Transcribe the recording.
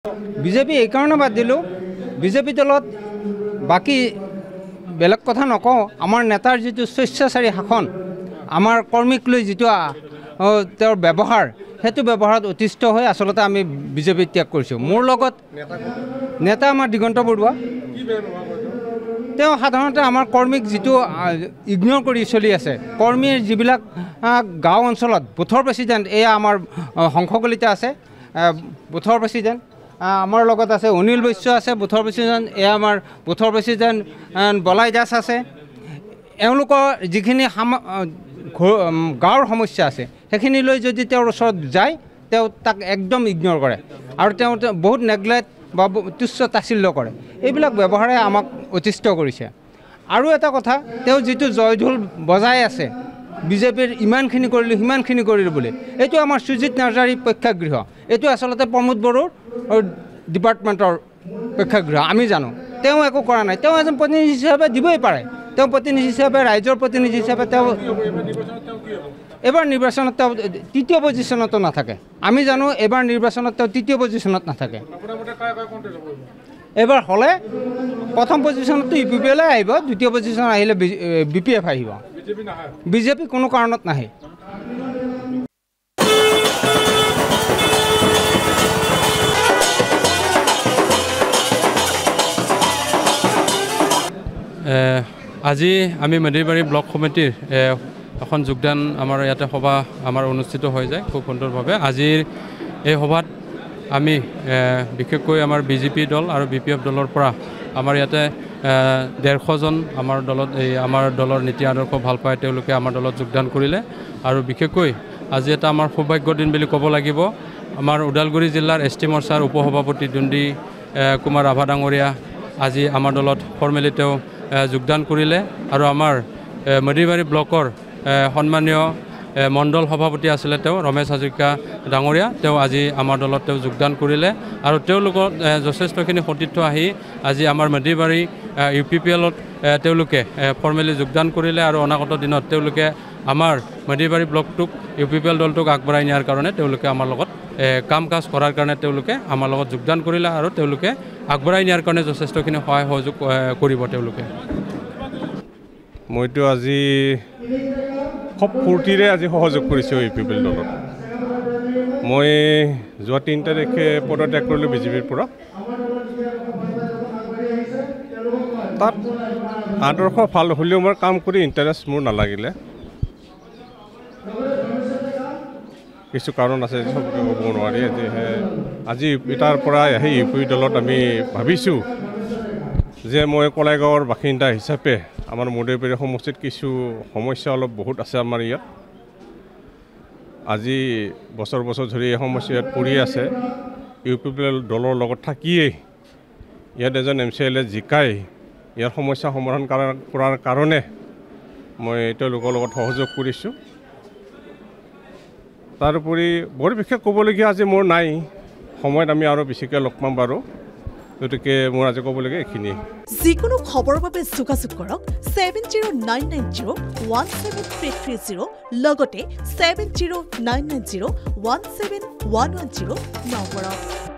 BJP এই কাৰণে বাদ দিলোঁ বিজেপি দলত বাকী বেলেগ কথা নকওঁ আমাৰ নেতাৰ যিটো স্বেচ্ছাচাৰী শাসন আমাৰ কৰ্মীক লৈ যিটো তেওঁৰ ব্যৱহাৰ সেইটো ব্যৱহাৰত অতিষ্ঠ হৈ আচলতে আমি বিজেপি ত্যাগ কৰিছোঁ মোৰ লগত নেতা আমাৰ দিগন্ত বৰুৱা তেওঁ সাধাৰণতে আমাৰ কৰ্মীক যিটো ইগনোৰ কৰি চলি আছে কৰ্মীৰ যিবিলাক গাঁও অঞ্চলত বুথৰ প্ৰেচিডেণ্ট এয়া আমাৰ হংসকলিতে আছে বুথৰ প্ৰেচিডেণ্ট আমাৰ লগত আছে অনিল বৈশ্য আছে বুথৰ প্ৰেচিডেণ্ট এয়া আমাৰ বুথৰ প্ৰেচিডেণ্ট বলাই দাস আছে এওঁলোকৰ যিখিনি গাঁৱৰ সমস্যা আছে সেইখিনি লৈ যদি তেওঁৰ ওচৰত যায় তেওঁ তাক একদম ইগনোৰ কৰে আৰু তেওঁ বহুত নেগলেক্ট বা তুচ্ছ তাচ্ছিল্য কৰে এইবিলাক ব্যৱহাৰে আমাক অতিষ্ঠ কৰিছে আৰু এটা কথা তেওঁ যিটো জয়ঢোল বজাই আছে বিজেপিৰ ইমানখিনি কৰিলোঁ সিমানখিনি কৰিলোঁ বুলি এইটো আমাৰ সুজিত নাৰ্জাৰীৰ প্ৰেক্ষাগৃহ এইটো আচলতে প্ৰমোদ বড়োৰ ডিপাৰ্টমেণ্টৰ প্ৰেক্ষাগৃহ আমি জানো তেওঁ একো কৰা নাই তেওঁ এজন প্ৰতিনিধি হিচাপে দিবই পাৰে তেওঁ প্ৰতিনিধি হিচাপে ৰাইজৰ প্ৰতিনিধি হিচাপে তেওঁ এবাৰ নিৰ্বাচনত তেওঁ তৃতীয় পজিশ্যনতো নাথাকে আমি জানো এবাৰ নিৰ্বাচনত তেওঁ তৃতীয় পজিশ্যনত নাথাকে এবাৰ হ'লে প্ৰথম পজিশ্যনতো ইউ পি পি এলে আহিব দ্বিতীয় পজিশ্যন আহিলে বি পি এফ আহিব বিজেপি কোনো কাৰণত নাহে আজি আমি মেদিৰবাৰী ব্লক কমিটিৰ এখন যোগদান আমাৰ ইয়াতে সভা আমাৰ অনুষ্ঠিত হৈ যায় খুব সুন্দৰভাৱে আজিৰ এই সভাত আমি বিশেষকৈ আমাৰ বিজেপি দল আৰু বি পি এফ দলৰ পৰা আমাৰ ইয়াতে 150জন আমাৰ দলৰ নীতি আদৰ্শ ভাল পায় তেওঁলোকে আমাৰ দলত যোগদান কৰিলে আৰু বিশেষকৈ আজি এটা আমাৰ সৌভাগ্যৰ দিন বুলি ক'ব লাগিব আমাৰ ওদালগুৰি জিলাৰ এছ টি মৰ্চাৰ উপসভাপতি দুণ্ডি কুমাৰ ৰাভা ডাঙৰীয়া আজি আমাৰ দলত ফৰ্মেলি তেওঁ যোগদান কৰিলে আৰু আমাৰ মেদিৰবাৰী ব্লকৰ সন্মানীয় মণ্ডল সভাপতি আছিলে তেওঁ ৰমেশ হাজৰিকা ডাঙৰীয়া তেওঁ আজি আমাৰ দলত তেওঁ যোগদান কৰিলে আৰু তেওঁলোকৰ যথেষ্টখিনি সতীৰ্থ আহি আজি আমাৰ মেদিৰবাৰী ইউ পি পি এলত তেওঁলোকে ফৰ্মেলি যোগদান কৰিলে আৰু অনাগত দিনত তেওঁলোকে আমাৰ মেদিৰবাৰী ব্লকটোক ইউ পি পি এল দলটোক আগবঢ়াই নিয়াৰ কাৰণে তেওঁলোকে আমাৰ লগত কাম কাজ কৰাৰ কাৰণে তেওঁলোকে আমাৰ লগত যোগদান কৰিলে আৰু তেওঁলোকে আগবঢ়াই নিয়াৰ কাৰণে যথেষ্টখিনি সহায় সহযোগ কৰিব তেওঁলোকে মইতো আজি খুব ফূৰ্তিৰে আজি সহযোগ কৰিছোঁ ইউ পি পি এল দলত মই যোৱা 3 তাৰিখে পদত্যাগ কৰিলোঁ বিজেপিৰ পৰা তাত আদৰ্শ ভাল হ'লেও মোৰ কাম কৰি ইণ্টাৰেষ্ট মোৰ নালাগিলে কিছু কাৰণ আছে চবকে ক'ব নোৱাৰি আজি তাৰ পৰা আহি ইউ পি দলত আমি ভাবিছোঁ যে মই কলাইগাঁৱৰ বাসিন্দা হিচাপে আমাৰ মেদিৰবাৰী সমষ্টিত কিছু সমস্যা অলপ বহুত আছে আমাৰ ইয়াত আজি বছৰ ধৰি এই সমস্যা ইয়াত পৰি আছে ইউ পি পি এল দলৰ লগত থাকিয়েই ইয়াত এজন MCL জিকাই ইয়াৰ সমস্যা সমাধান কৰাৰ কাৰণে মই তেওঁলোকৰ লগত সহযোগ কৰিছোঁ তাৰোপৰি বৰ বিশেষ ক'বলগীয়া আজি মোৰ নাই সময়ত আমি আৰু বেছিকৈ লগ পাম বাৰু গতিকে মোৰ আজি ক'বলগীয়া এইখিনিয়ে যিকোনো খবৰৰ বাবে যোগাযোগ কৰক 7099017330 লগতে 7099017110 নম্বৰত